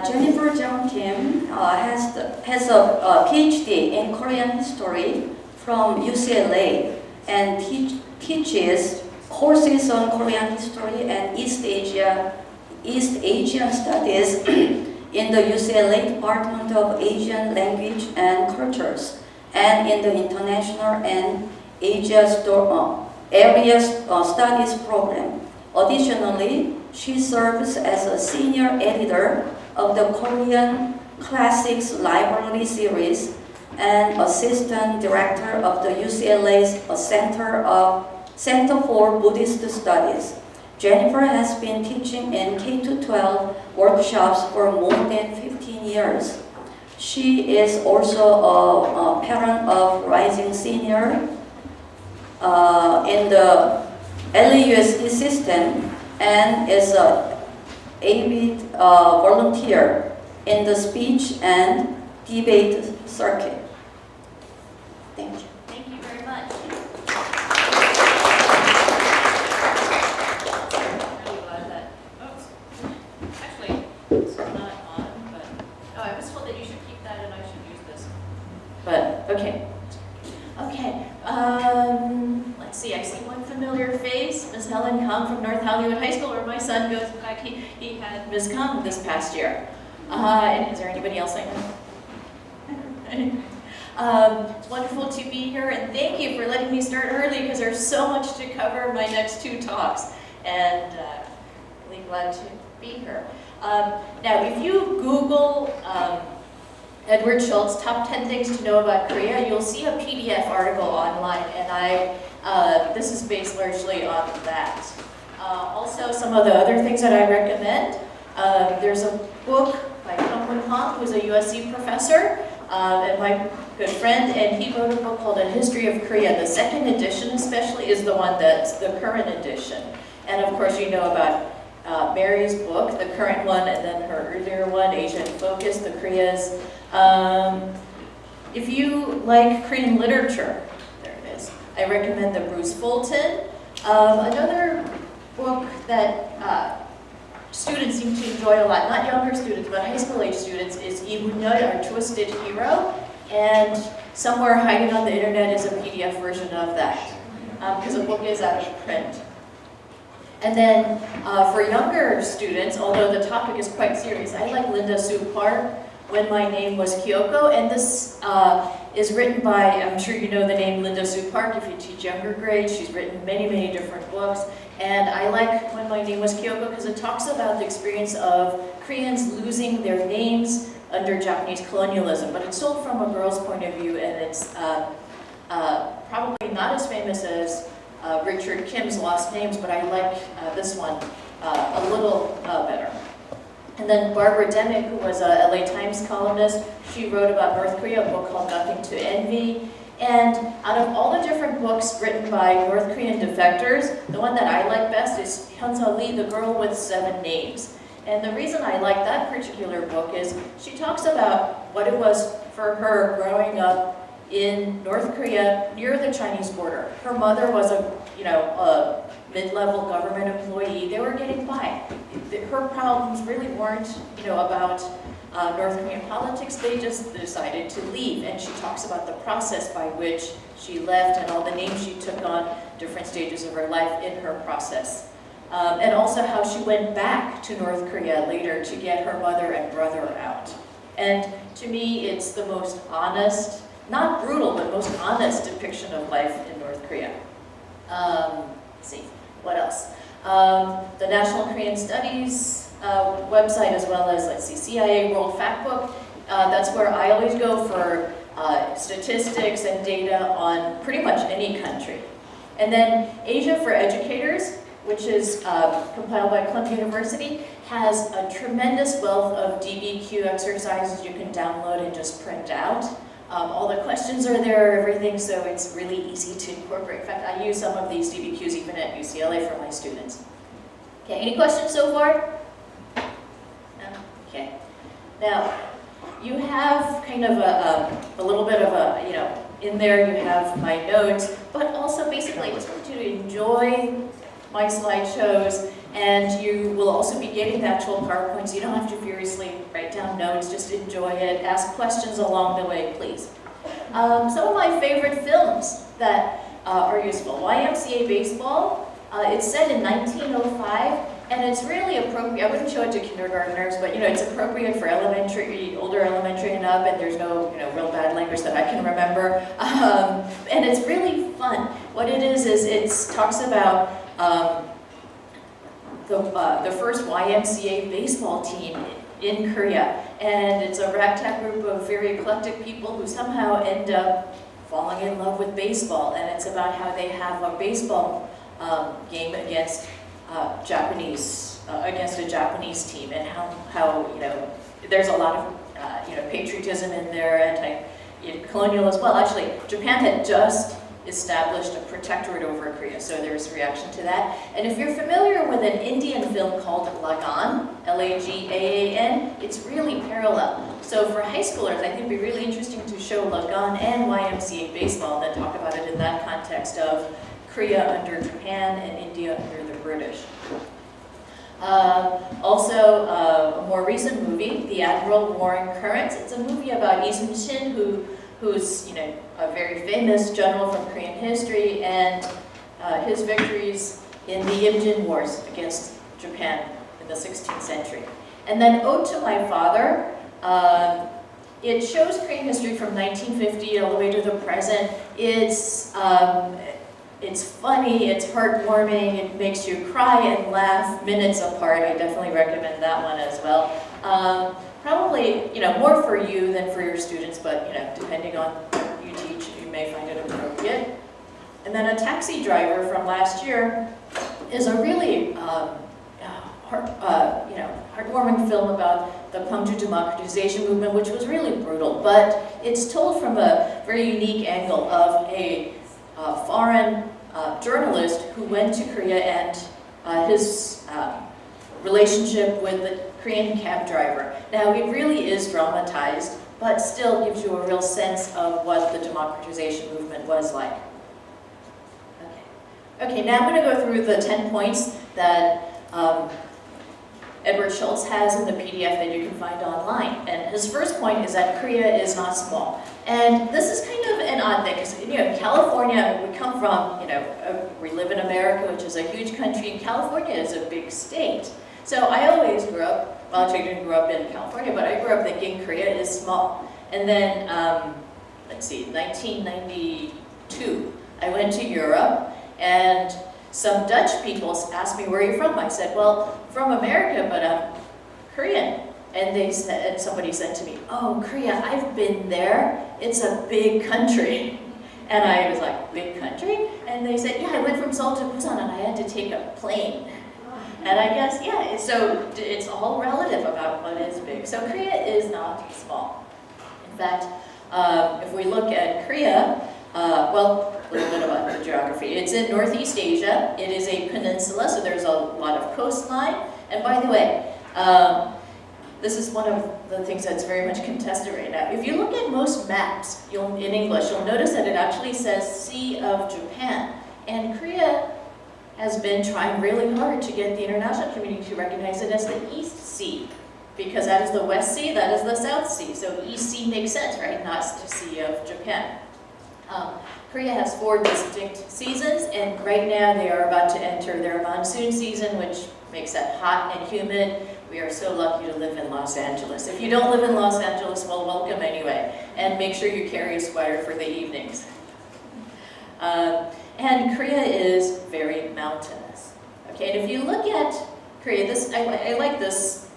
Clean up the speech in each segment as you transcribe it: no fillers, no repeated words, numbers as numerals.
Jennifer Jung Kim has a PhD in Korean history from UCLA and teaches courses on Korean history and East Asian studies in the UCLA Department of Asian Language and Cultures and in the International and Area Studies program. Additionally, she serves as a senior editor of the Korean Classics Library Series and assistant director of the UCLA's Center for Buddhist Studies. Jennifer has been teaching in K-12 workshops for more than 15 years. She is also a parent of rising senior in the LAUSD system and is an avid volunteer in the speech and debate circuit. Thank you. Thank you very much. I'm really glad that, actually, it's not on, but, oh, I was told that you should keep that and I should use this. But, okay. Okay, let's see, I see one familiar face, Ms. Helen Kung from North Hollywood High School, where my son goes back. He had Ms. Kung this past year. And is there anybody else I know? It's wonderful to be here, and thank you for letting me start early because there's so much to cover my next two talks, and really glad to be here. Now, if you Google Edward Schultz, top 10 things to know about Korea, you'll see a PDF article online, and this is based largely on that. Also, some of the other things that I recommend, there's a book by Kang Woon-hong, who's a USC professor, and my good friend, and he wrote a book called A History of Korea. The second edition especially is the one that's the current edition. And of course you know about Mary's book, the current one, and then her earlier one, Asia in Focus, the Koreas. If you like Korean literature, there it is, I recommend the Bruce Fulton. Another book that students seem to enjoy a lot, not younger students, but high school age students, is Lee Woon-yeol, Our Twisted Hero, and somewhere hiding on the internet is a PDF version of that, because the book is out of print. And then for younger students, although the topic is quite serious, I like Linda Sue Park, When My Name Was Kyoko, and this is written by, I'm sure you know the name Linda Sue Park if you teach younger grades. She's written many, many different books, and I like When My Name Was Kyoko because it talks about the experience of Koreans losing their names under Japanese colonialism, but it's told from a girl's point of view, and it's probably not as famous as Richard Kim's Lost Names, but I like this one a little better. And then Barbara Demick, who was a LA Times columnist, she wrote about North Korea, a book called Nothing to Envy. And out of all the different books written by North Korean defectors, the one that I like best is Hyun-seo Lee, The Girl with Seven Names. And the reason I like that particular book is she talks about what it was for her growing up in North Korea near the Chinese border. Her mother was a mid-level government employee. They were getting by. Her problems really weren't about North Korean politics. They just decided to leave, and she talks about the process by which she left and all the names she took on different stages of her life in her process. And also how she went back to North Korea later to get her mother and brother out. And to me, it's the most honest, not brutal, but most honest depiction of life in North Korea. Let's see, what else? The National Korean Studies website, as well as, let's see, CIA World Factbook. That's where I always go for statistics and data on pretty much any country. And then Asia for Educators, which is compiled by Columbia University, has a tremendous wealth of DBQ exercises you can download and just print out. All the questions are there, everything, so it's really easy to incorporate. In fact, I use some of these DBQs even at UCLA for my students. Okay, any questions so far? No? Okay. Now, you have kind of a little bit of a, in there you have my notes, but also basically I just want you to enjoy my slideshows And you will also be getting the actual PowerPoint, so you don't have to furiously write down notes, just enjoy it, ask questions along the way, please. Some of my favorite films that are useful. YMCA Baseball, it's set in 1905, and it's really appropriate. I wouldn't show it to kindergartners, but it's appropriate for elementary, older elementary and up, and there's no real bad language that I can remember. And it's really fun. What it is it talks about the first YMCA baseball team in Korea, and it's a ragtag group of very eclectic people who somehow end up falling in love with baseball, and it's about how they have a baseball game against against a Japanese team, and how there's a lot of patriotism in there, anti-colonial as well. Actually, Japan had just established a protectorate over Korea, so there's reaction to that. And if you're familiar with an Indian film called Lagan, Lagaan, it's really parallel. So for high schoolers, I think it'd be really interesting to show Lagan and YMCA baseball, and then talk about it in that context of Korea under Japan and India under the British. Also, a more recent movie, The Admiral Warring Currents. It's a movie about Lee Sun-shin, who's a very famous general from Korean history, and his victories in the Imjin Wars against Japan in the 16th century. And then Ode to My Father. It shows Korean history from 1950 all the way to the present. It's funny, it's heartwarming, it makes you cry and laugh minutes apart. I definitely recommend that one as well. Probably, more for you than for your students, but, depending on what you teach, you may find it appropriate. And then A Taxi Driver from last year is a really, heartwarming film about the Gwangju democratization movement, which was really brutal, but it's told from a very unique angle of a foreign journalist who went to Korea, and his relationship with the Korean cab driver. Now, it really is dramatized, but still gives you a real sense of what the democratization movement was like. Okay, now I'm going to go through the 10 points that Edward Schultz has in the PDF that you can find online. And his first point is that Korea is not small. And this is kind of an odd thing, because California, we come from, we live in America, which is a huge country, and California is a big state. So I always grew up, well, actually I didn't grow up in California, but I grew up thinking Korea is small. And then, let's see, 1992, I went to Europe, and some Dutch people asked me, where are you from? I said, well, from America, but I'm Korean. And somebody said to me, oh, Korea, I've been there. It's a big country. And I was like, big country? And they said, yeah, I went from Seoul to Busan, and I had to take a plane. And I guess, yeah, so it's all relative about what is big. So Korea is not small. In fact, if we look at Korea, well, a little bit about the geography. It's in Northeast Asia. It is a peninsula, so there's a lot of coastline. And by the way, this is one of the things that's very much contested right now. If you look at most maps in English, you'll notice that it actually says Sea of Japan. And Korea has been trying really hard to get the international community to recognize it as the East Sea, because that is the West Sea, that is the South Sea. So East Sea makes sense, right? Not the Sea of Japan. Korea has 4 distinct seasons, and right now they are about to enter their monsoon season, which makes it hot and humid. We are so lucky to live in Los Angeles. If you don't live in Los Angeles, well, welcome anyway. And make sure you carry a sweater for the evenings. And Korea is very mountainous. Okay, and if you look at Korea, I like this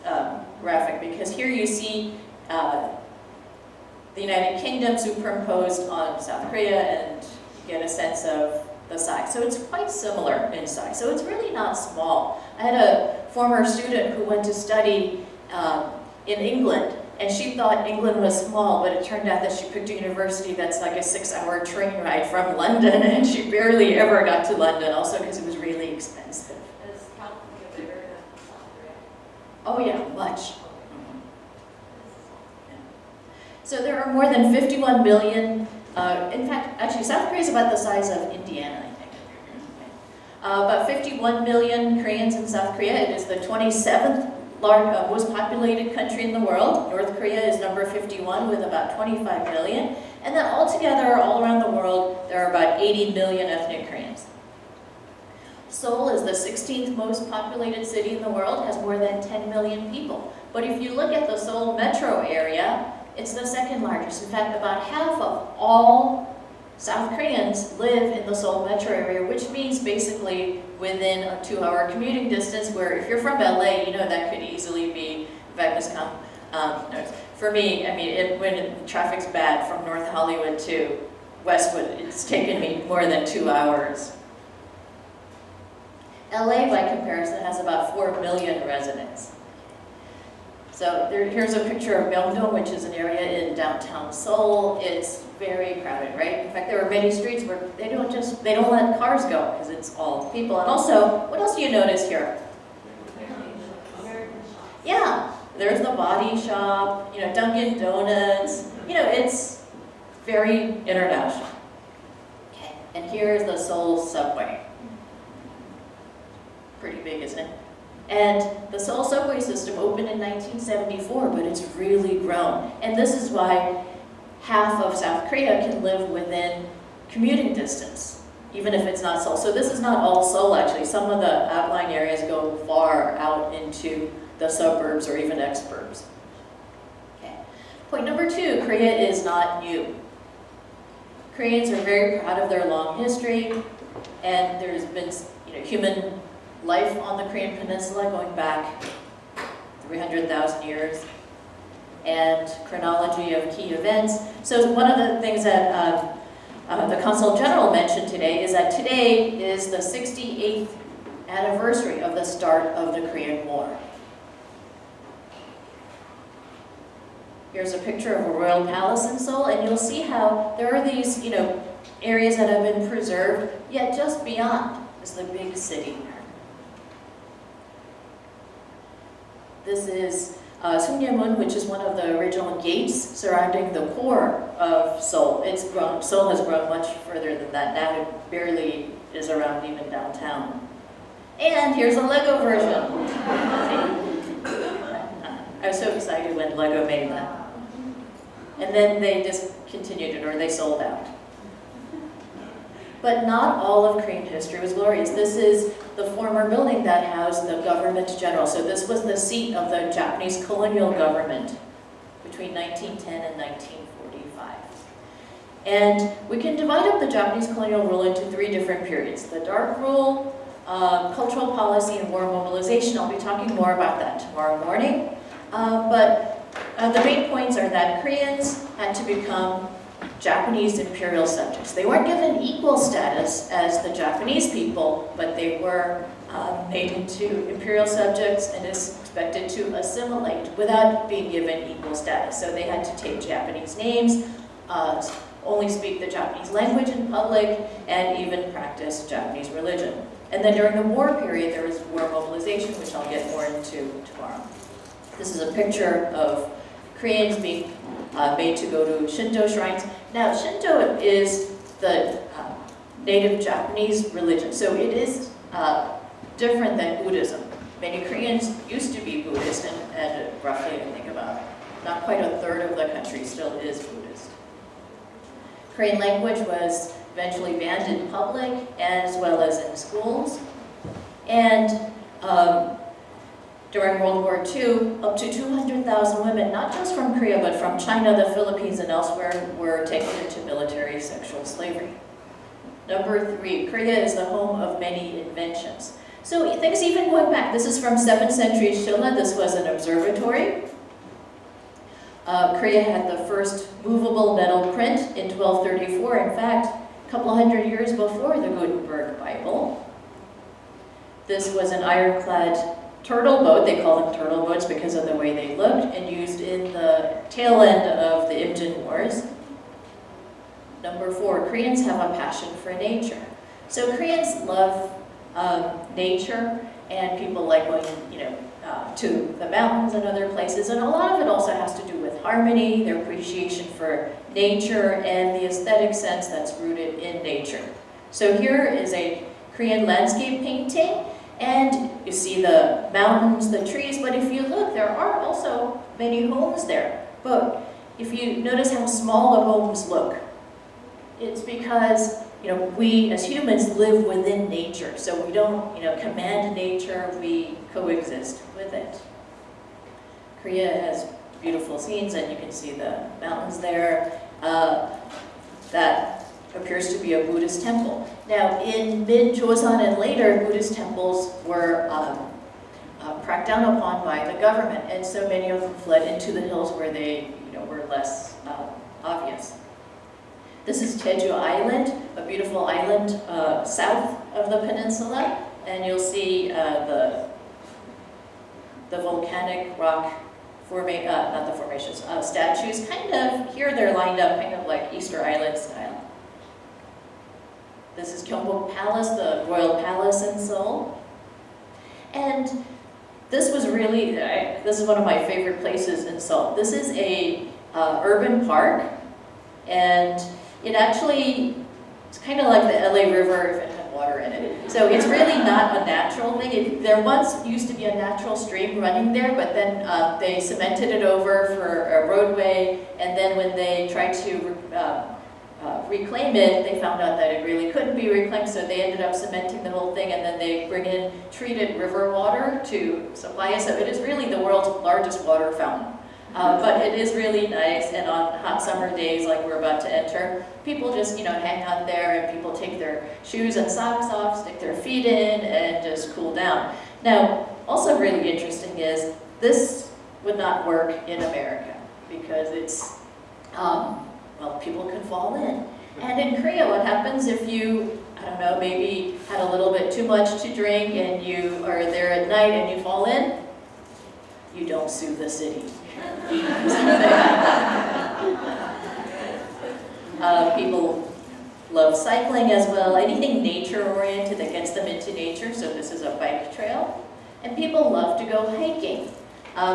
graphic, because here you see the United Kingdom superimposed on South Korea, and you get a sense of the size. So it's quite similar in size. So it's really not small. I had a former student who went to study in England, and she thought England was small, but it turned out that she picked a university that's like a 6-hour train ride from London, and she barely ever got to London, also because it was really expensive. Is California bigger than South Korea? Oh yeah, much. So there are more than 51 million, in fact, actually South Korea is about the size of Indiana, I think. About 51 million Koreans in South Korea. It is the 27th most populated country in the world. North Korea is number 51 with about 25 million. And then altogether, all around the world, there are about 80 million ethnic Koreans. Seoul is the 16th most populated city in the world, has more than 10 million people. But if you look at the Seoul metro area, it's the second largest. In fact, about half of all South Koreans live in the Seoul metro area, which means basically within a 2-hour commuting distance, where if you're from LA, you know that could easily be, for me, I mean, when traffic's bad from North Hollywood to Westwood, it's taken me more than 2 hours. LA, by comparison, has about 4 million residents. So here's a picture of Myeongdong, which is an area in downtown Seoul. It's very crowded, right? In fact, there are many streets where they don't let cars go because it's all people. And also, what else do you notice here? Yeah, there's the body shop, Dunkin' Donuts. It's very international. Okay, and here's the Seoul subway. Pretty big, isn't it? And the Seoul subway system opened in 1974, but it's really grown. And this is why half of South Korea can live within commuting distance, even if it's not Seoul. So this is not all Seoul, actually. Some of the outlying areas go far out into the suburbs or even exurbs. Okay. Point number 2, Korea is not new. Koreans are very proud of their long history, and there's been human life on the Korean peninsula going back 300,000 years, and chronology of key events. So one of the things that the Consul General mentioned today is that today is the 68th anniversary of the start of the Korean War. Here's a picture of a royal palace in Seoul, and you'll see how there are these, areas that have been preserved, yet just beyond is the big city. This is Sungyemun, which is one of the original gates surrounding the core of Seoul. Seoul has grown much further than that. Now it barely is around even downtown. And here's a Lego version. I was so excited when Lego made that. And then they discontinued it, or they sold out. But not all of Korean history was glorious. This is the former building that housed the government general. So this was the seat of the Japanese colonial government between 1910 and 1945. And we can divide up the Japanese colonial rule into 3 different periods. The dark rule, cultural policy, and war mobilization. I'll be talking more about that tomorrow morning. But the main points are that Koreans had to become Japanese imperial subjects. They weren't given equal status as the Japanese people, but they were made into imperial subjects and is expected to assimilate without being given equal status. So they had to take Japanese names, only speak the Japanese language in public, and even practice Japanese religion. And then during the war period, there was war mobilization, which I'll get more into tomorrow. This is a picture of Koreans being made to go to Shinto shrines. Now, Shinto is the native Japanese religion, so it is different than Buddhism. Many Koreans used to be Buddhist, and roughly, I think about not quite a third of the country still is Buddhist. Korean language was eventually banned in public as well as in schools. And during World War II, up to 200,000 women, not just from Korea, but from China, the Philippines, and elsewhere, were taken into military sexual slavery. Number 3, Korea is the home of many inventions. So things even going back, this is from 7th century Shilla, this was an observatory. Korea had the first movable metal print in 1234, in fact, a couple hundred years before the Gutenberg Bible. This was an ironclad turtle boat, they call them turtle boats because of the way they looked, and used in the tail end of the Imjin Wars. Number 4, Koreans have a passion for nature. So Koreans love nature, and people like going, to the mountains and other places, and a lot of it also has to do with harmony, their appreciation for nature, and the aesthetic sense that's rooted in nature. So here is a Korean landscape painting, and you see the mountains, the trees, but if you look, there are also many homes there. But if you notice how small the homes look, it's because we as humans live within nature, so we don't command nature, we coexist with it. Korea has beautiful scenes, and you can see the mountains there. That appears to be a Buddhist temple. Now, in mid-Joseon and later, Buddhist temples were cracked down upon by the government, and so many of them fled into the hills where they were less obvious. This is Jeju Island, a beautiful island south of the peninsula, and you'll see the volcanic rock statues. Kind of here they're lined up, kind of like Easter Island style. This is Gyeongbok Palace, the royal palace in Seoul, and this was really this is one of my favorite places in Seoul. This is a urban park, and it actually, it's kind of like the LA River if it had water in it. So it's really not a natural thing. There once used to be a natural stream running there, but then they cemented it over for a roadway, and then when they tried to reclaim it, they found out that it really couldn't be reclaimed, so they ended up cementing the whole thing, and then they bring in treated river water to supply it. So it is really the world's largest water fountain. But it is really nice, and on hot summer days like we're about to enter, people just hang out there, and people take their shoes and socks off, stick their feet in, and just cool down. Now, also really interesting is this would not work in America because it's, well, people can fall in. And in Korea, what happens if you, I don't know, maybe had a little bit too much to drink and you are there at night and you fall in? You don't sue the city. People love cycling as well, anything nature-oriented that gets them into nature, so this is a bike trail. And people love to go hiking.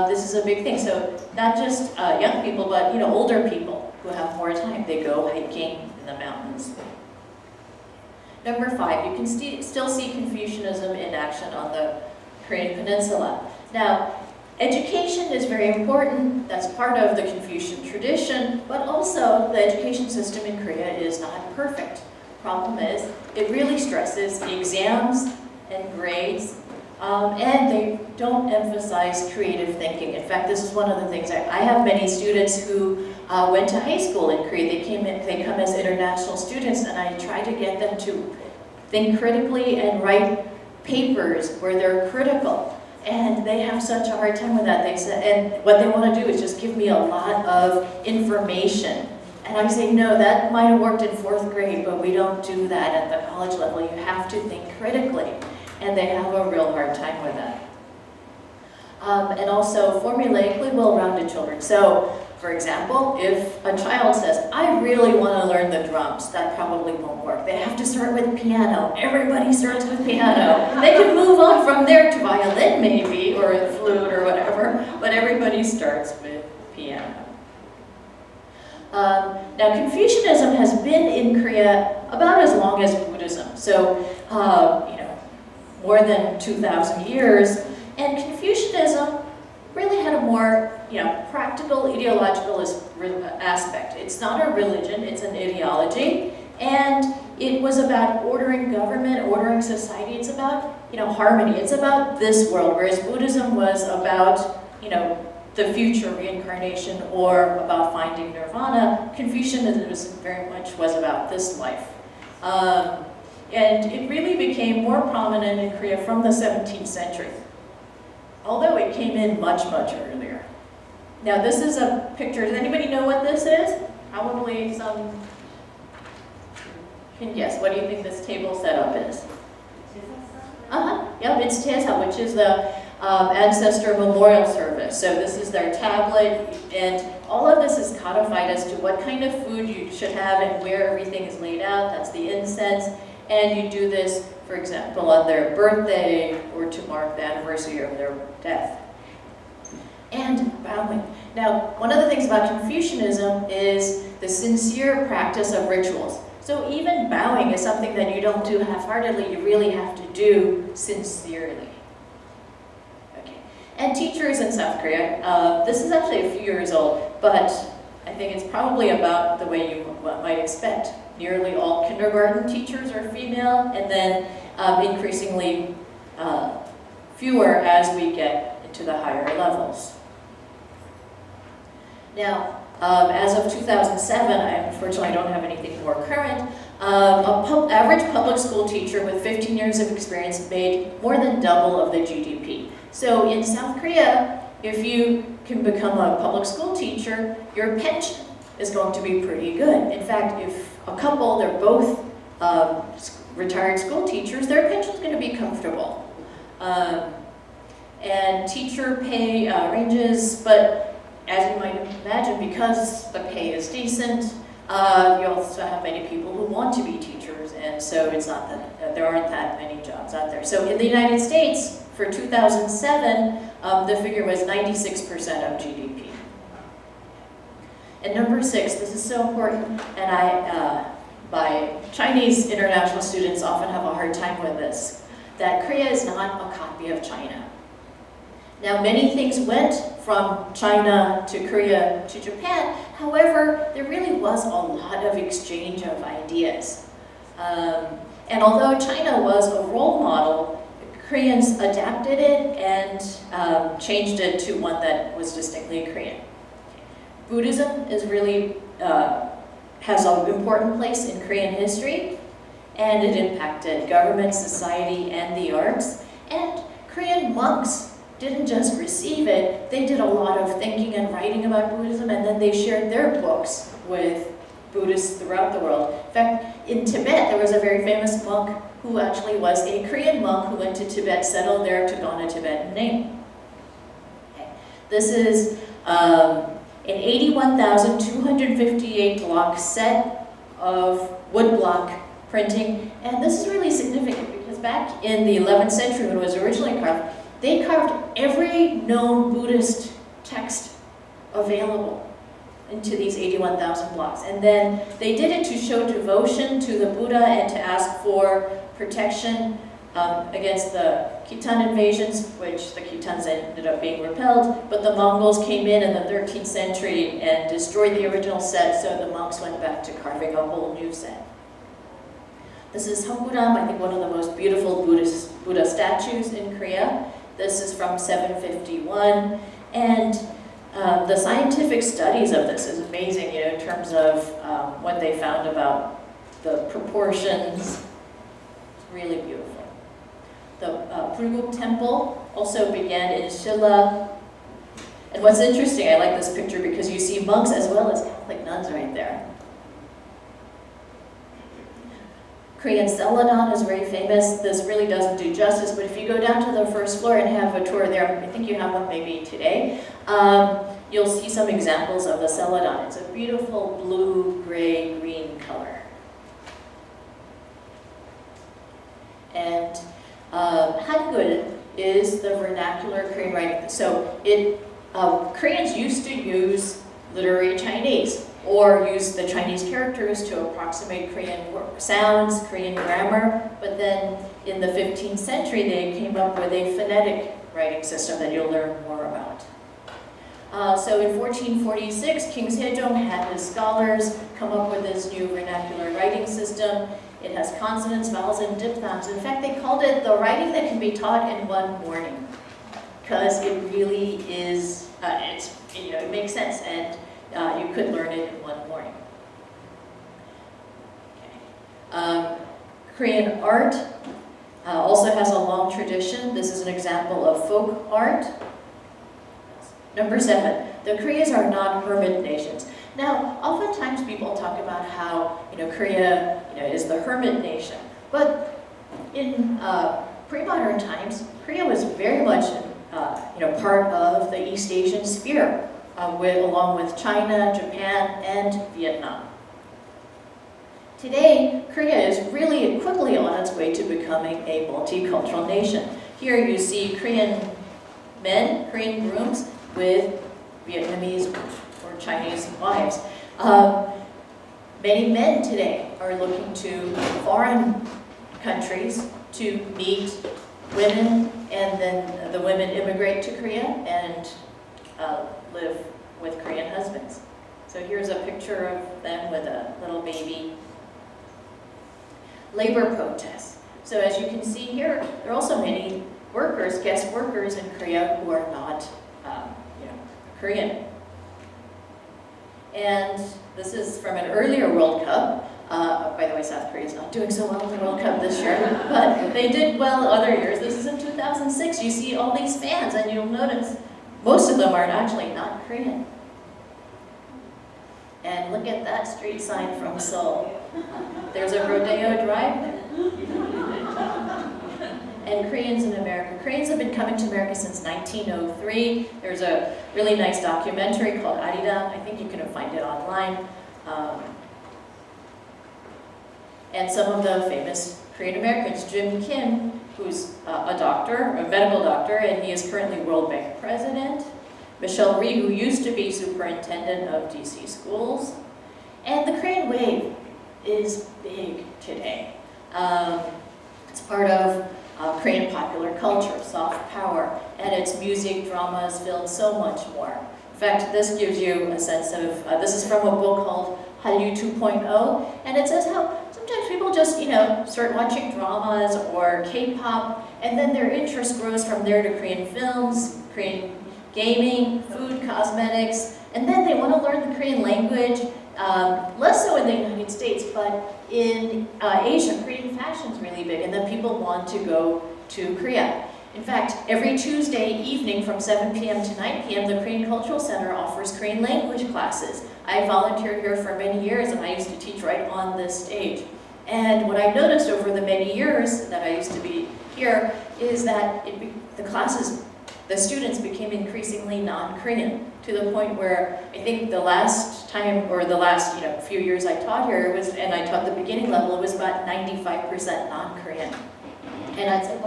This is a big thing, so not just young people, but older people who have more time, they go hiking in the mountains. Number 5, you can still see Confucianism in action on the Korean peninsula. Now, education is very important. That's part of the Confucian tradition, but also the education system in Korea is not perfect. Problem is, it really stresses exams and grades, and they don't emphasize creative thinking. In fact, this is one of the things I have many students who went to high school in Korea. They come as international students, and I try to get them to think critically and write papers where they're critical. And they have such a hard time with that. They said, and what they want to do is just give me a lot of information. And I say, no, that might have worked in 4th grade, but we don't do that at the college level. You have to think critically. And they have a real hard time with that. And also formulaically well-rounded children. So, for example, if a child says, I really want to learn the drums, that probably won't work. They have to start with piano. Everybody starts with piano. They can move on from there to violin maybe, or the flute or whatever, but everybody starts with piano. Now, Confucianism has been in Korea about as long as Buddhism. So, more than 2,000 years. And Confucianism really had a more, practical, ideological aspect. It's not a religion, it's an ideology. And it was about ordering government, ordering society. It's about, harmony. It's about this world, whereas Buddhism was about, the future, reincarnation, or about finding nirvana. Confucianism very much was about this life. And it really became more prominent in Korea from the 17th century, although it came in much, much earlier. Now this is a picture. Does anybody know what this is? Probably some can guess. What do you think this table setup is? Yep, it's Taesa, which is the ancestor memorial service. So this is their tablet, and all of this is codified as to what kind of food you should have and where everything is laid out. That's the incense. And you do this, for example, on their birthday or to mark the anniversary of their death. And bowing. Now, one of the things about Confucianism is the sincere practice of rituals. So even bowing is something that you don't do half-heartedly, you really have to do sincerely. Okay. And teachers in South Korea, this is actually a few years old, but I think it's probably about the way you might expect. Nearly all kindergarten teachers are female, and then increasingly fewer as we get into the higher levels. Now, as of 2007, I unfortunately don't have anything more current, average public school teacher with 15 years of experience made more than double of the GDP. So in South Korea, if you can become a public school teacher, your pension is going to be pretty good. In fact, if a couple, they're both retired school teachers, their pension is going to be comfortable. And teacher pay ranges, but as you might imagine, because the pay is decent, you also have many people who want to be teachers, and so it's not that there aren't that many jobs out there. So in the United States, for 2007, the figure was 96% of GDP. And number 6, this is so important, and my Chinese international students often have a hard time with this, that Korea is not a copy of China. Now, many things went from China to Korea to Japan. However, there really was a lot of exchange of ideas. And although China was a role model, Koreans adapted it and changed it to one that was distinctly Korean. Buddhism is really has an important place in Korean history, and it impacted government, society, and the arts. And Korean monks didn't just receive it, they did a lot of thinking and writing about Buddhism, and then they shared their books with Buddhists throughout the world. In fact, in Tibet, there was a very famous monk who actually was a Korean monk who went to Tibet, settled there, took on a Tibetan name. Okay. This is an 81,258 block set of woodblock printing, and this is really significant because back in the 11th century when it was originally carved, they carved every known Buddhist text available into these 81,000 blocks. And then they did it to show devotion to the Buddha and to ask for protection against the Khitan invasions, which the Khitans ended up being repelled. But the Mongols came in the 13th century and destroyed the original set, so the monks went back to carving a whole new set. This is Hongguram, I think one of the most beautiful Buddha statues in Korea. This is from 751, and the scientific studies of this is amazing, you know, in terms of what they found about the proportions. It's really beautiful. The Purguk temple also began in Shilla. And what's interesting, I like this picture because you see monks as well as Catholic nuns right there. Korean Celadon is very famous. This really doesn't do justice, but if you go down to the first floor and have a tour there, I think you have one maybe today, you'll see some examples of the Celadon. It's a beautiful blue, gray, green color. And Hangul is the vernacular Korean writing. So Koreans used to use literary Chinese, or use the Chinese characters to approximate Korean sounds, Korean grammar, but then in the 15th century they came up with a phonetic writing system that you'll learn more about. So in 1446, King Sejong had his scholars come up with this new vernacular writing system. It has consonants, vowels, and diphthongs. In fact, they called it the writing that can be taught in one morning, because it really is, it makes sense, and you could learn it in one morning. Okay. Korean art also has a long tradition. This is an example of folk art. Number 7, the Koreas are not hermit nations. Now, oftentimes people talk about how Korea is the hermit nation, but in pre-modern times, Korea was very much part of the East Asian sphere, along with China, Japan, and Vietnam. Today, Korea is really quickly on its way to becoming a multicultural nation. Here you see Korean men, Korean grooms, with Vietnamese or Chinese wives. Many men today are looking to foreign countries to meet women, and then the women immigrate to Korea and live with Korean husbands. So here's a picture of them with a little baby. Labor protests. So as you can see here, there are also many workers, guest workers in Korea who are not Korean. And this is from an earlier World Cup. By the way, South Korea is not doing so well in the World Cup this year, but they did well other years. This is in 2006. You see all these fans, and you'll notice most of them are actually not Korean. And look at that street sign from Seoul. There's a rodeo drive there. And Koreans in America. Koreans have been coming to America since 1903. There's a really nice documentary called Aridam. I think you can find it online. And some of the famous Korean Americans, Jim Kim, who's a doctor, a medical doctor, and he is currently World Bank president. Michelle Rhee, who used to be superintendent of DC schools. And the Korean wave is big today. It's part of Korean popular culture, soft power, and its music, dramas, films, so much more. In fact, this gives you a sense of, this is from a book called Hallyu 2.0, and it says how sometimes people just, start watching dramas or K-pop, and then their interest grows from there to Korean films, Korean gaming, food, cosmetics, and then they want to learn the Korean language, less so in the United States, but in Asia, Korean fashion is really big, and then people want to go to Korea. In fact, every Tuesday evening from 7 p.m. to 9 p.m., the Korean Cultural Center offers Korean language classes. I volunteered here for many years, and I used to teach right on this stage. And what I've noticed over the many years that I used to be here is that the students became increasingly non-Korean, to the point where I think the last time, or the last few years I taught here, and I taught the beginning level, it was about 95% non-Korean. And I'd say,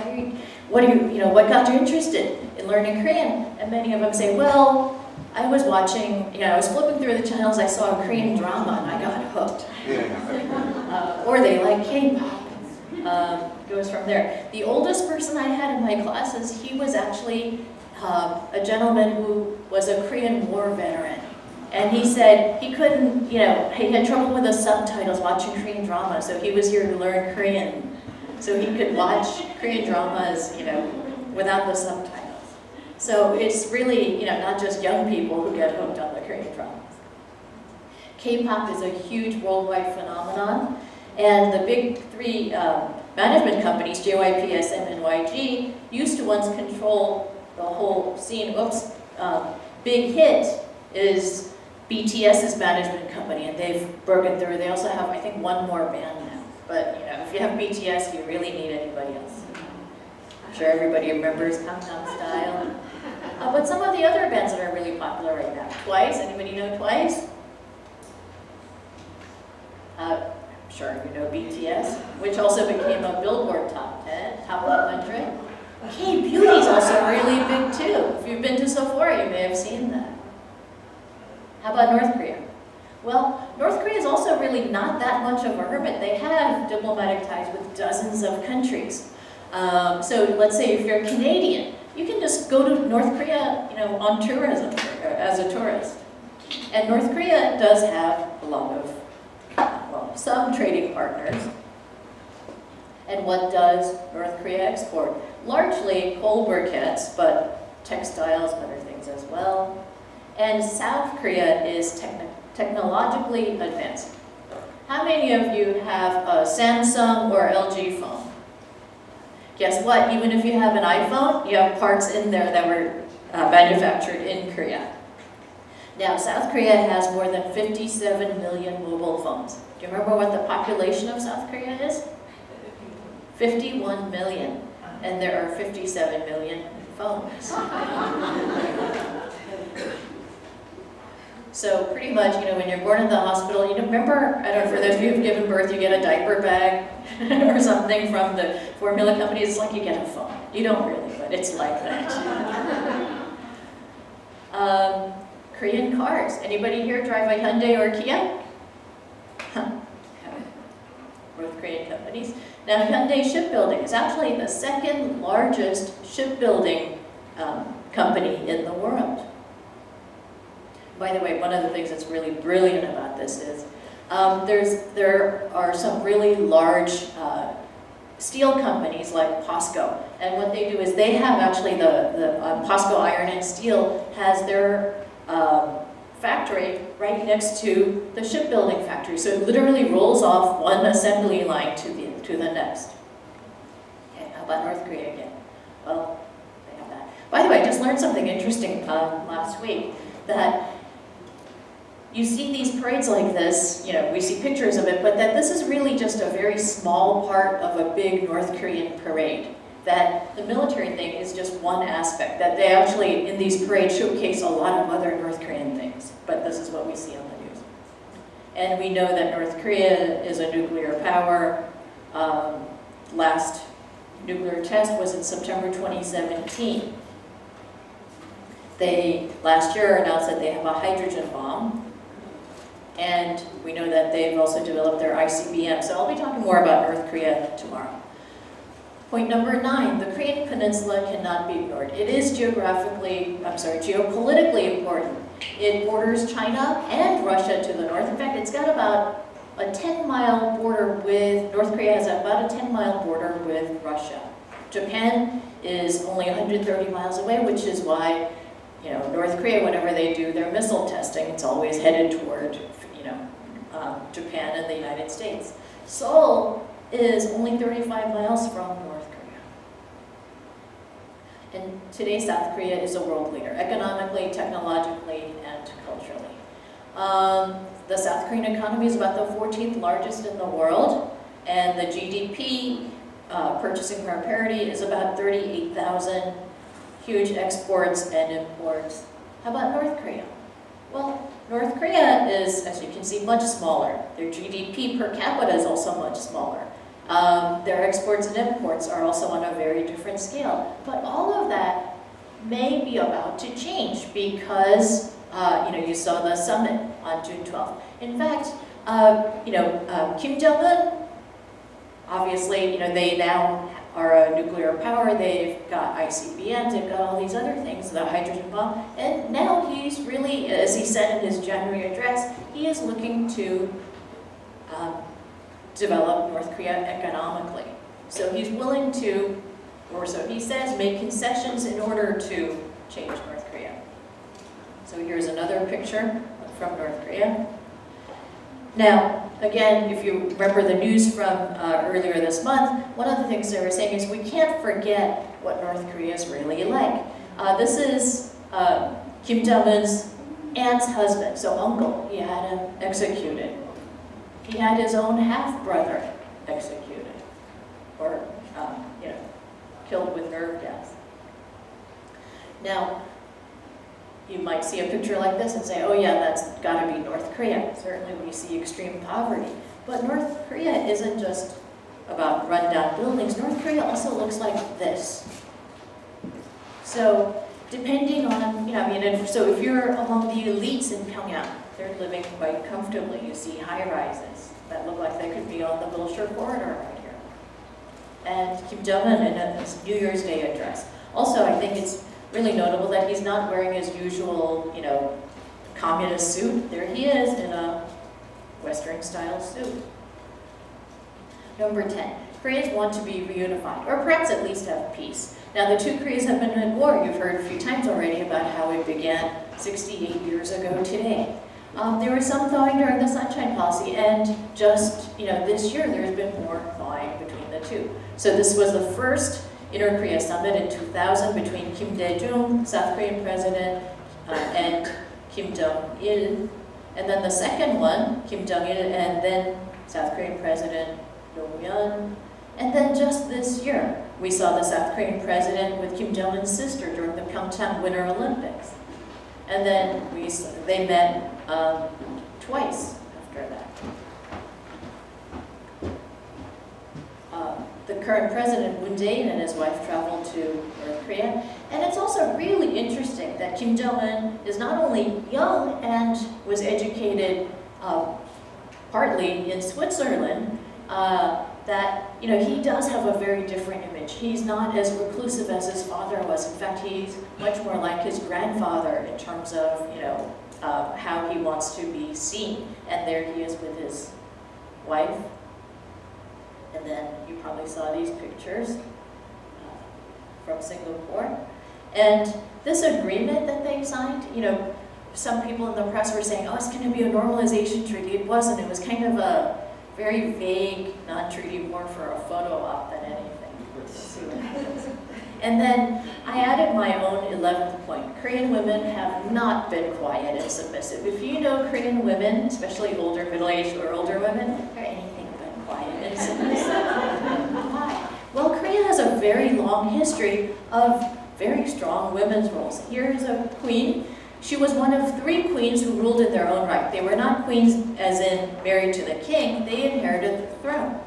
what got you interested in learning Korean? And many of them say, well, I was watching, I was flipping through the channels, I saw a Korean drama, and I got hooked. Or they like K-pop. Goes from there. The oldest person I had in my classes, he was actually a gentleman who was a Korean War veteran. And he said he couldn't, he had trouble with the subtitles watching Korean drama, so he was here to learn Korean. So he could watch Korean dramas, without the subtitles. So it's really, not just young people who get hooked on the Korean dramas. K-pop is a huge worldwide phenomenon, and the big three management companies, JYP, SM, and YG, used to once control the whole scene. Big Hit is BTS's management company, and they've broken through. They also have, I think, one more band now. But if you have BTS, you really need anybody else. I'm sure everybody remembers Gangnam Style. But some of the other bands that are really popular right now. Twice, anybody know Twice? Sure, you know BTS, which also became a Billboard Top 10, Top 100. K-beauty is also really big too. If you've been to Sephora, you may have seen that. How about North Korea? Well, North Korea is also really not that much of a hermit. They have diplomatic ties with dozens of countries. So let's say if you're Canadian, you can just go to North Korea, on tourism, as a tourist. And North Korea does have a lot of, some trading partners. And what does North Korea export? Largely coal briquettes, but textiles, other things as well. And South Korea is technologically advanced. How many of you have a Samsung or LG phone? Guess what? Even if you have an iPhone, you have parts in there that were manufactured in Korea. Now, South Korea has more than 57 million mobile phones. Do you remember what the population of South Korea is? 51 million. And there are 57 million phones. So pretty much, when you're born in the hospital, remember, I don't know, for those of you who've given birth, you get a diaper bag or something from the formula companies. It's like you get a phone. You don't really, but it's like that. Korean cars. Anybody here drive a Hyundai or Kia? Now, Hyundai Shipbuilding is actually the second largest shipbuilding company in the world. By the way, one of the things that's really brilliant about this is there are some really large steel companies like POSCO, and what they do is they have actually the POSCO Iron and Steel has their factory right next to the shipbuilding factory, so it literally rolls off one assembly line to the next. Okay, how about North Korea again? Well, they have that. By the way, I just learned something interesting last week, that you see these parades like this, we see pictures of it, but that this is really just a very small part of a big North Korean parade. That the military thing is just one aspect, that they actually, in these parades, showcase a lot of other North Korean things, but this is what we see on the news. And we know that North Korea is a nuclear power. Last nuclear test was in September 2017. They, last year, announced that they have a hydrogen bomb. And we know that they've also developed their ICBM. So I'll be talking more about North Korea tomorrow. Point number 9, the Korean peninsula cannot be ignored. It is geopolitically important. It borders China and Russia to the north. In fact, it's got about a 10-mile border with, North Korea has about a 10-mile border with Russia. Japan is only 130 miles away, which is why, North Korea, whenever they do their missile testing, it's always headed toward, Japan and the United States. Seoul is only 35 miles from North Korea. And today, South Korea is a world leader, economically, technologically, and culturally. The South Korean economy is about the 14th largest in the world, and the GDP, purchasing power parity, is about 38,000, huge exports and imports. How about North Korea? Well, North Korea is, as you can see, much smaller. Their GDP per capita is also much smaller. Their exports and imports are also on a very different scale. But all of that may be about to change because, you saw the summit on June 12th. In fact, Kim Jong-un, obviously, they now are a nuclear power, they've got ICBMs, they've got all these other things, the hydrogen bomb, and now he's really, as he said in his January address, he is looking to develop North Korea economically. So he's willing to, or so he says, make concessions in order to change North Korea. So here's another picture from North Korea. Now, again, if you remember the news from earlier this month, one of the things they were saying is we can't forget what North Korea is really like. This is Kim Jong-un's aunt's husband, so uncle. He had him executed. He had his own half-brother executed, or killed with nerve gas. Now, you might see a picture like this and say, oh yeah, that's got to be North Korea. Certainly we see extreme poverty. But North Korea isn't just about rundown buildings. North Korea also looks like this. So depending on, so if you're among the elites in Pyongyang, they're living quite comfortably. You see high-rises that look like they could be on the Wilshire corridor right here. And Kim Jong-un in his New Year's Day address. Also, I think it's really notable that he's not wearing his usual, communist suit. There he is in a Western-style suit. Number 10, Koreans want to be reunified, or perhaps at least have peace. Now, the two Koreas have been at war. You've heard a few times already about how it began 68 years ago today. There was some thawing during the Sunshine Policy, and just, this year there's been more thawing between the two. So this was the first Inter-Korea Summit in 2000 between Kim Dae-jung, South Korean president, and Kim Jong-il. And then the second one, Kim Jong-il, and then South Korean president Do-yeon. And then just this year, we saw the South Korean president with Kim Jong-un's sister during the Pyeongchang Winter Olympics. And then they met twice after that. The current president, Moon Jae-in, and his wife traveled to North Korea. And it's also really interesting that Kim Jong-un is not only young and was educated partly in Switzerland, that, you know, he does have a very different image. He's not as reclusive as his father was. In fact, he's much more like his grandfather in terms of, you know, how he wants to be seen. And there he is with his wife. And then you probably saw these pictures from Singapore. And this agreement that they signed, you know, some people in the press were saying, oh, it's going to be a normalization treaty. It wasn't. It was kind of a very vague non-treaty, more for a photo op than anything. Let's see what happens. And then I added my own 11th point. Korean women have not been quiet and submissive. If you know Korean women, especially older, middle-aged or older women, they're anything but quiet and submissive. Why? Well, Korea has a very long history of very strong women's roles. Here's a queen. She was one of 3 queens who ruled in their own right. They were not queens as in married to the king, they inherited the throne.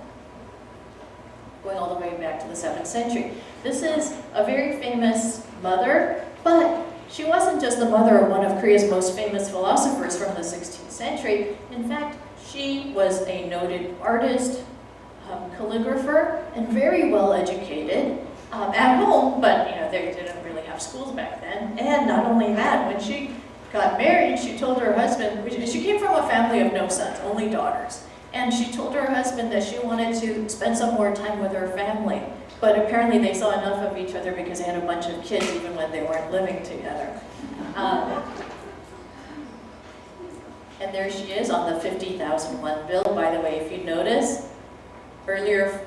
Going all the way back to the 7th century. This is a very famous mother, but she wasn't just the mother of one of Korea's most famous philosophers from the 16th century. In fact, she was a noted artist, calligrapher, and very well educated at home, but you know, they didn't really have schools back then. And not only that, when she got married, she told her husband, she came from a family of no sons, only daughters. And she told her husband that she wanted to spend some more time with her family. But apparently they saw enough of each other because they had a bunch of kids even when they weren't living together. And there she is on the 50,001 bill. By the way, if you notice, earlier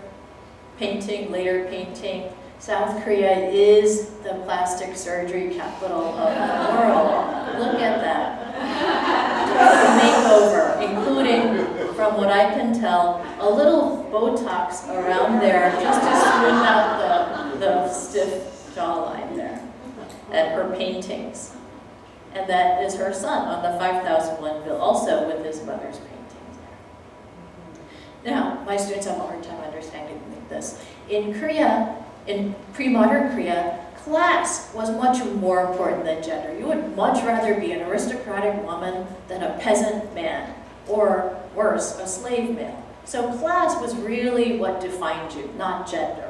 painting, later painting, South Korea is the plastic surgery capital of the world. Look at that. Makeover, including, from what I can tell, a little Botox around there just to smooth out the stiff jawline there. And her paintings. And that is her son on the 5001 bill, also with his mother's paintings there. Now, my students have a hard time understanding this. In Korea, in pre-modern Korea, class was much more important than gender. You would much rather be an aristocratic woman than a peasant man, or worse, a slave male. So class was really what defined you, not gender.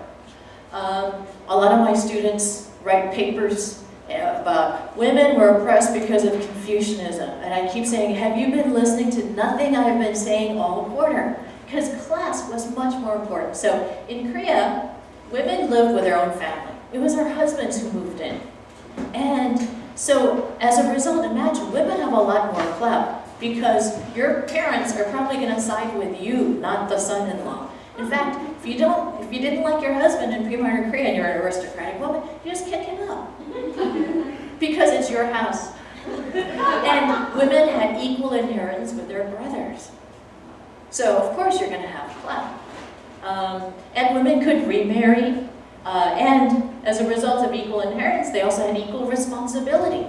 A lot of my students write papers about women were oppressed because of Confucianism. And I keep saying, have you been listening to nothing I've been saying all quarter? Because class was much more important. So in Korea, women lived with their own family. It was their husbands who moved in. And so as a result, imagine, women have a lot more clout because your parents are probably going to side with you, not the son-in-law. In fact, if you didn't like your husband in pre-modern Korea and you're an aristocratic woman, you just kick him out. Because it's your house. And women had equal inheritance with their brothers. So of course you're going to have clout. And women could remarry, and as a result of equal inheritance, they also had equal responsibility.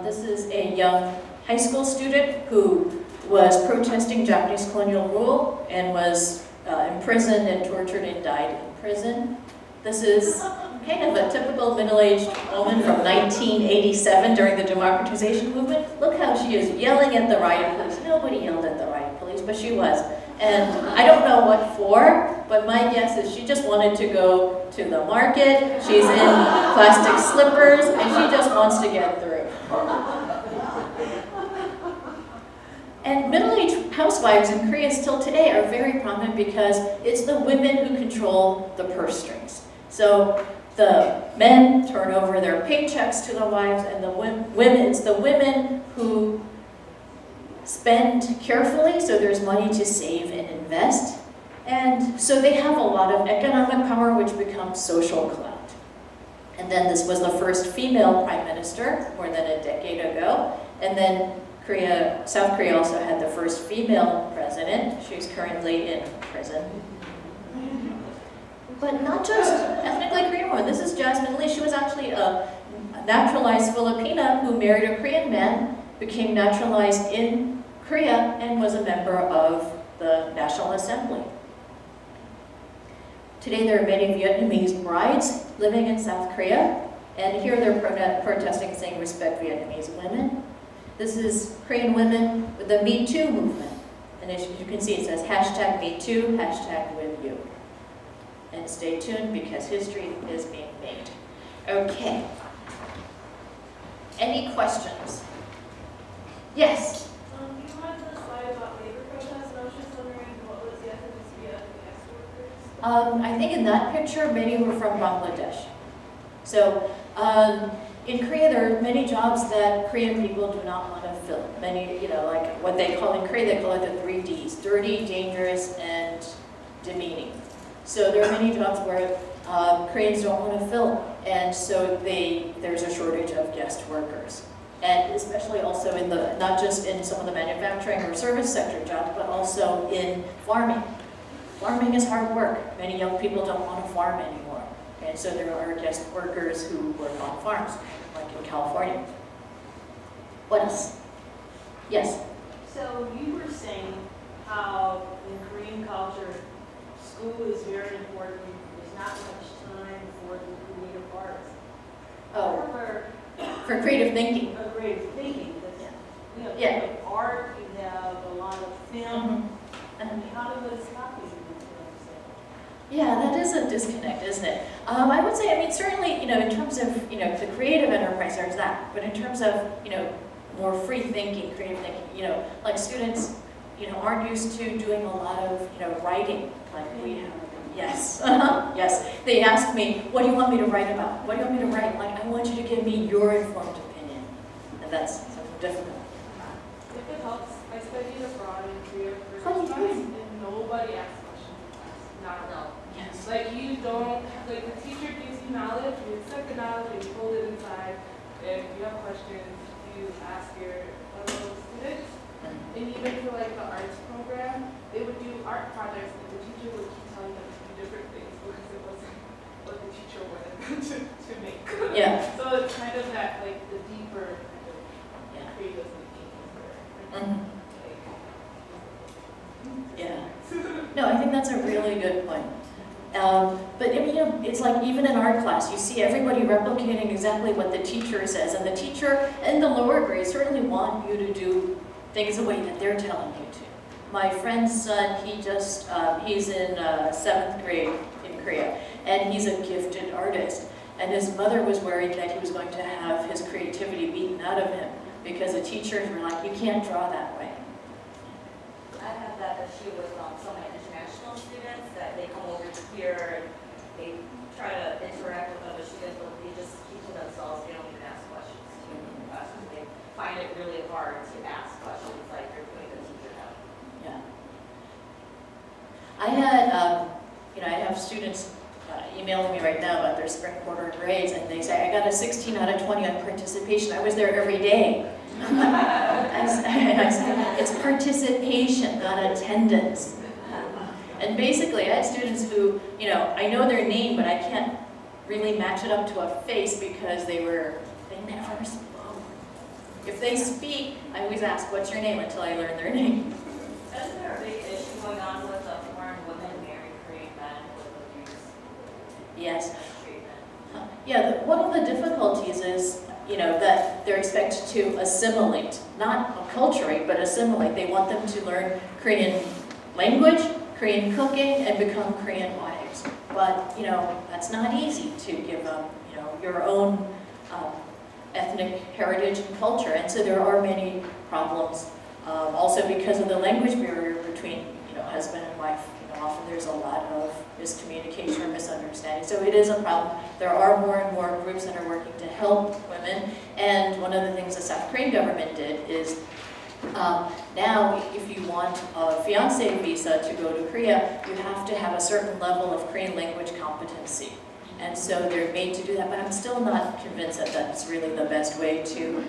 This is a young high school student who was protesting Japanese colonial rule and was imprisoned and tortured and died in prison. This is kind of a typical middle-aged woman from 1987 during the democratization movement. Look how she is yelling at the riot police. Nobody yelled at the riot police, but she was. And I don't know what for, but my guess is she just wanted to go to the market. She's in plastic slippers, and she just wants to get through. And middle-aged housewives in Korea still today are very prominent because it's the women who control the purse strings. So the men turn over their paychecks to the wives, and it's the women who spend carefully, so there's money to save and invest. And so they have a lot of economic power, which becomes social clout. And then this was the first female prime minister more than a decade ago. And then South Korea also had the first female president. She's currently in prison. But not just ethnically Korean women. This is Jasmine Lee. She was actually a naturalized Filipina who married a Korean man, became naturalized in Korea, and was a member of the National Assembly. Today there are many Vietnamese brides living in South Korea, and here they're protesting saying respect Vietnamese women. This is Korean women with the Me Too movement. And as you can see, it says hashtag me too, hashtag with you. And stay tuned because history is being made. Okay. Any questions? Yes? You had the slide about labor protests, and I was just wondering what was the ethnicity of the guest workers? I think in that picture, many were from Bangladesh. So in Korea, there are many jobs that Korean people do not want to fill. Many, like what they call in Korea, they call it the 3 Ds: dirty, dangerous, and demeaning. So there are many jobs where Koreans don't want to fill, and so there's a shortage of guest workers. And especially also in not just in some of the manufacturing or service sector jobs, but also in farming. Farming is hard work. Many young people don't want to farm anymore. And so there are guest workers who work on farms, like in California. What else? Yes? So you were saying how in Korean culture, school is very important. There's not much time for the creative arts. Oh, However, for creative thinking. creative thinking, because we have Yeah. like art, we have a lot of film. Mhm. And how does this happen? Yeah, that is a disconnect, isn't it? I would say, certainly, in terms of, the creative enterprise, there's that. But in terms of, more free thinking, creative thinking, like students, aren't used to doing a lot of, writing, like we have. Yes, yes. They ask me, what do you want me to write about? What do you want me to write? Like, I want you to give me your informed opinion. And that's something difficult. If it helps, I studied abroad in Korea for Oh, 6 you months, did? and nobody asks questions in class. Not at all. Yes. Like you don't, like the teacher gives you knowledge, you accept the knowledge, and you hold it inside. If you have questions, you ask your fellow students. And even for like the arts program, they would do art projects, and the teacher would keep telling them to do different things because it wasn't what the teacher wanted them to make. Yeah. So it's kind of that like the deeper kind of Yeah. creative thinking where Mhm. like Yeah. No, I think that's a really good point. But it's like even in art class, you see everybody replicating exactly what the teacher says, and the teacher in the lower grades certainly want you to do things the way that they're telling you to. My friend's son, he's in 7th grade in Korea, and he's a gifted artist. And his mother was worried that he was going to have his creativity beaten out of him because the teachers were like, you can't draw that way. I have that issue with some of my international students, that they come over here and they try to interact with other students, but they just keep to themselves. They don't even ask questions to the classroom. They find it really hard to ask questions, like you're putting the teacher down. Yeah. I had, I have students emailing me right now about their spring quarter grades, and they say, I got a 16 out of 20 on participation. I was there every day. And I said, it's participation, not attendance. And basically, I had students who, I know their name, but I can't really match it up to a face because they never spoke. If they speak, I always ask, what's your name, until I learn their name. Isn't there a big issue going on with foreign women marrying Korean men with abuse Yes. treatment? Yeah, one of the difficulties is, that they're expected to assimilate, not acculturate, but assimilate. They want them to learn Korean language, Korean cooking, and become Korean wives. But, that's not easy to give up, your own ethnic heritage and culture. And so there are many problems, also because of the language barrier between, husband and wife. Often there's a lot of miscommunication or misunderstanding. So it is a problem. There are more and more groups that are working to help women. And one of the things the South Korean government did is now if you want a fiancé visa to go to Korea, you have to have a certain level of Korean language competency. And so they're made to do that, but I'm still not convinced that that's really the best way to,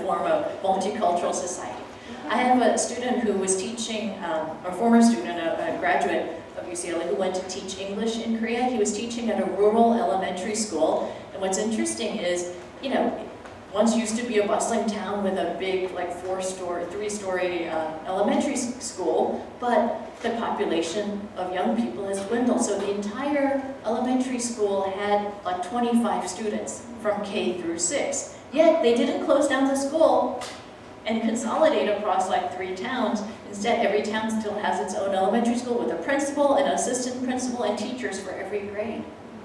form a multicultural society. I have a student who was teaching, a former student, a graduate of UCLA, who went to teach English in Korea. He was teaching at a rural elementary school. And what's interesting is, once used to be a bustling town with a big, like three-story elementary school, but the population of young people has dwindled. So the entire elementary school had like 25 students from K through 6. Yet they didn't close down the school. and consolidate across like 3 towns. Instead, every town still has its own elementary school with a principal, an assistant principal, and teachers for every grade.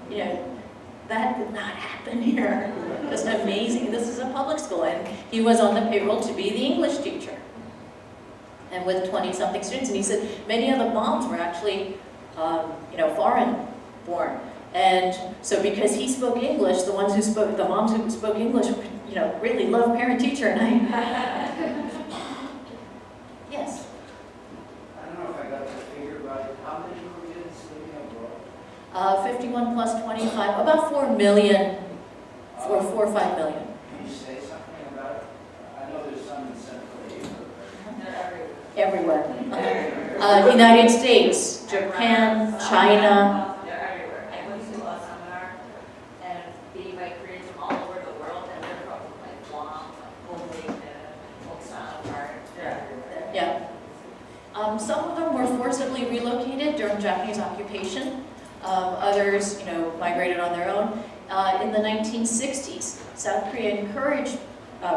You know, that did not happen here. Just amazing. This is a public school, and he was on the payroll to be the English teacher. And with 20-something students, and he said many of the moms were actually, you know, foreign born. And so because he spoke English, the moms who spoke English, you know, really love parent-teacher night. Yes? I don't know if I got the figure right. How many Koreans living abroad? 51 plus 25, about 4 million, 4 or 5 million. Can you say something about it? I know there's some in Central Asia. They're everywhere. Everywhere. United States, Japan, China. They're everywhere. I went to a seminar and they invite Koreans from all over the world and they're from like Guam, Hongdae, Oksan, they're everywhere. Yeah. Some of them were forcibly relocated during Japanese occupation. Others, you know, migrated on their own. In the 1960s, South Korea encouraged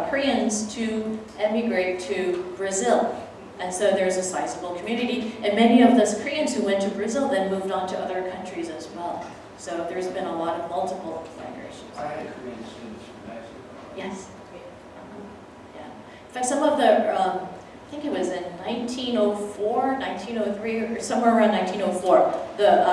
Koreans to emigrate to Brazil. And so there's a sizable community. And many of those Koreans who went to Brazil then moved on to other countries as well. So there's been a lot of multiple migrations. I had Korean students from Mexico. Yes. Yeah. In fact, some of the, I think it was in 1904, 1903, or somewhere around 1904, there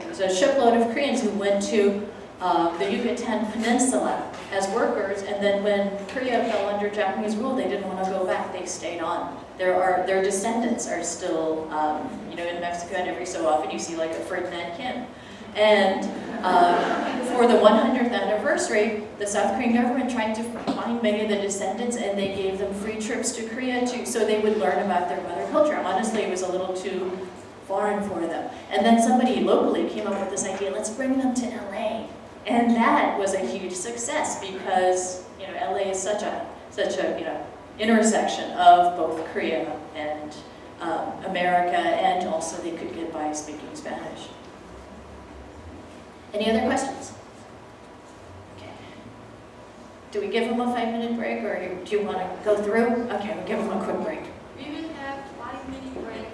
was a shipload of Koreans who went to the Yucatan Peninsula as workers, and then when Korea fell under Japanese rule, they didn't want to go back, they stayed on. Their descendants are still, you know, in Mexico, and every so often you see like a Ferdinand Kim. And for the 100th anniversary, the South Korean government tried to find many of the descendants, and they gave them free trips to Korea so they would learn about their mother culture. Honestly, it was a little too foreign for them. And then somebody locally came up with this idea, let's bring them to LA. And that was a huge success because, you know, LA is such a you know, intersection of both Korea and America, and also they could get by speaking Spanish. Any other questions? Okay. Do we give them a 5-minute break, or do you want to go through? Okay, we'll give them a quick break. We will have 5-minute break